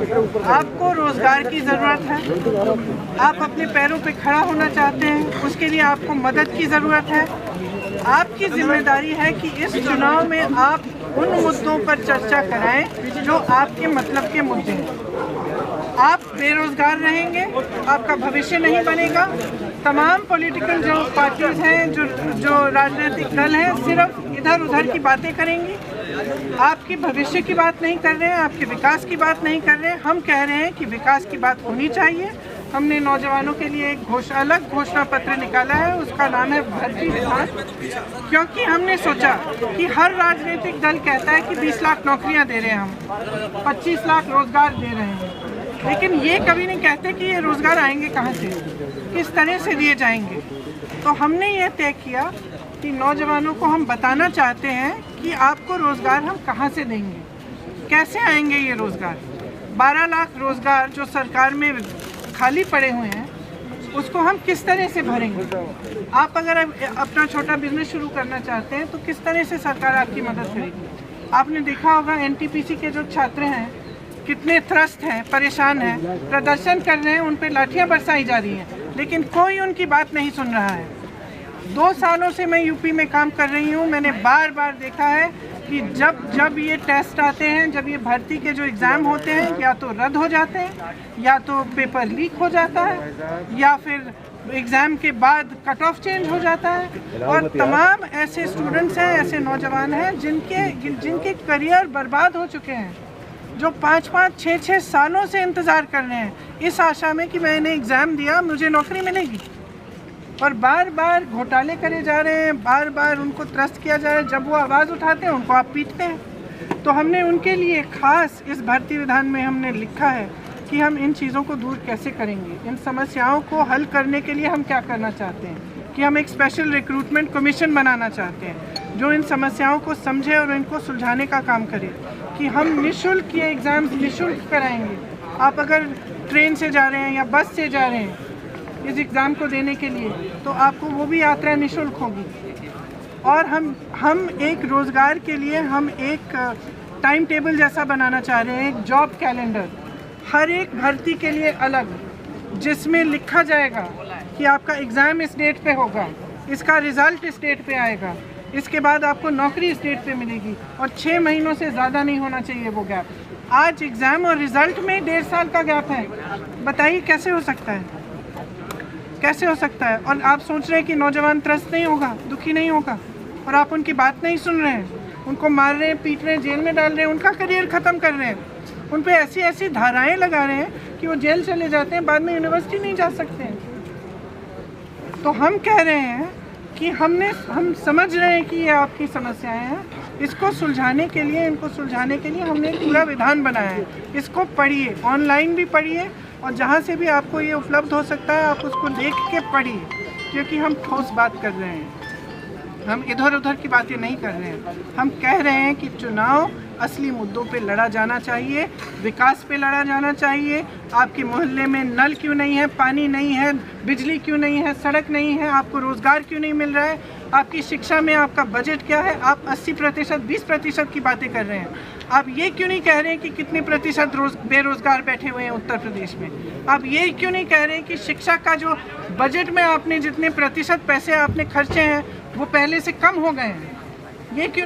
आपको रोजगार की ज़रूरत है, आप अपने पैरों पे खड़ा होना चाहते हैं, उसके लिए आपको मदद की ज़रूरत है। आपकी जिम्मेदारी है कि इस चुनाव में आप उन मुद्दों पर चर्चा कराएं जो आपके मतलब के मुद्दे हैं। आप बेरोजगार रहेंगे, आपका भविष्य नहीं बनेगा। तमाम पॉलिटिकल जो पार्टीज हैं, जो राजनीतिक दल हैं, सिर्फ इधर उधर की बातें करेंगी, आपकी भविष्य की बात नहीं कर रहे हैं, आपके विकास की बात नहीं कर रहे हैं। हम कह रहे हैं कि विकास की बात होनी चाहिए। हमने नौजवानों के लिए एक अलग घोषणा पत्र निकाला है, उसका नाम है भर्ती विधान, क्योंकि हमने सोचा कि हर राजनीतिक दल कहता है कि 20 लाख नौकरियां दे रहे हैं, हम 25 लाख रोजगार दे रहे हैं, लेकिन ये कभी नहीं कहते कि ये रोजगार आएंगे कहाँ से, किस तरह से दिए जाएंगे। तो हमने ये तय किया कि नौजवानों को हम बताना चाहते हैं कि आपको रोजगार हम कहाँ से देंगे, कैसे आएंगे ये रोजगार। 12 लाख रोजगार जो सरकार में खाली पड़े हुए हैं, उसको हम किस तरह से भरेंगे। आप अगर अपना छोटा बिजनेस शुरू करना चाहते हैं तो किस तरह से सरकार आपकी मदद करेगी। आपने देखा होगा एनटीपीसी के जो छात्र हैं कितने त्रस्त हैं, परेशान हैं, प्रदर्शन कर रहे हैं, उन पर लाठियां बरसाई जा रही हैं, लेकिन कोई उनकी बात नहीं सुन रहा है। 2 सालों से मैं यूपी में काम कर रही हूँ, मैंने बार बार देखा है कि जब ये टेस्ट आते हैं, जब ये भर्ती के जो एग्ज़ाम होते हैं, या तो रद्द हो जाते हैं, या तो पेपर लीक हो जाता है, या फिर एग्ज़ाम के बाद कट ऑफ चेंज हो जाता है। और तमाम ऐसे स्टूडेंट्स हैं, ऐसे नौजवान हैं जिनके करियर बर्बाद हो चुके हैं, जो 5-5, 6-6 सालों से इंतज़ार कर रहे हैं इस आशा में कि मैंने एग्ज़ाम दिया, मुझे नौकरी मिलेगी। और बार बार घोटाले करे जा रहे हैं, बार बार उनको त्रस्त किया जा रहा है। जब वो आवाज़ उठाते हैं उनको आप पीटते हैं। तो हमने उनके लिए खास इस भर्ती विधान में हमने लिखा है कि हम इन चीज़ों को दूर कैसे करेंगे, इन समस्याओं को हल करने के लिए हम क्या करना चाहते हैं कि हम एक स्पेशल रिक्रूटमेंट कमीशन बनाना चाहते हैं जो इन समस्याओं को समझे और इनको सुलझाने का काम करे, कि हम निःशुल्क ये एग्ज़ाम्स निःशुल्क कराएंगे। आप अगर ट्रेन से जा रहे हैं या बस से जा रहे हैं इस एग्ज़ाम को देने के लिए, तो आपको वो भी यात्रा निःशुल्क होगी। और हम एक रोज़गार के लिए हम एक टाइम टेबल जैसा बनाना चाह रहे हैं, एक जॉब कैलेंडर हर एक भर्ती के लिए अलग, जिसमें लिखा जाएगा कि आपका एग्ज़ाम इस डेट पे होगा, इसका रिज़ल्ट इस डेट पे आएगा, इसके बाद आपको नौकरी इस डेट पे मिलेगी, और 6 महीनों से ज़्यादा नहीं होना चाहिए वो गैप। आज एग्ज़ाम और रिज़ल्ट में 1.5 साल का गैप है। बताइए कैसे हो सकता है, कैसे हो सकता है। और आप सोच रहे हैं कि नौजवान त्रस्त नहीं होगा, दुखी नहीं होगा, और आप उनकी बात नहीं सुन रहे हैं, उनको मार रहे हैं, पीट रहे हैं, जेल में डाल रहे हैं, उनका करियर ख़त्म कर रहे हैं, उन पे ऐसी ऐसी धाराएं लगा रहे हैं कि वो जेल चले जाते हैं, बाद में यूनिवर्सिटी नहीं जा सकते हैं। तो हम कह रहे हैं कि हम समझ रहे हैं कि ये आपकी समस्याएं हैं, इसको सुलझाने के लिए, इनको सुलझाने के लिए हमने एक पूरा विधान बनाया है। इसको पढ़िए, ऑनलाइन भी पढ़िए, और जहाँ से भी आपको ये उपलब्ध हो सकता है आप उसको देख के पढ़िए, क्योंकि हम ठोस बात कर रहे हैं, हम इधर उधर की बातें नहीं कर रहे हैं। हम कह रहे हैं कि चुनाव असली मुद्दों पे लड़ा जाना चाहिए, विकास पे लड़ा जाना चाहिए। आपके मोहल्ले में नल क्यों नहीं है, पानी नहीं है, बिजली क्यों नहीं है, सड़क नहीं है, आपको रोज़गार क्यों नहीं मिल रहा है, आपकी शिक्षा में आपका बजट क्या है, आप 80%, 20% की बातें कर रहे हैं। आप ये क्यों नहीं कह रहे हैं कि कितने प्रतिशत बेरोज़गार बैठे हुए हैं उत्तर प्रदेश में। आप ये क्यों नहीं कह रहे हैं कि शिक्षा का जो बजट में आपने जितने प्रतिशत पैसे आपने खर्चे हैं वो पहले से कम हो गए हैं। ये क्यों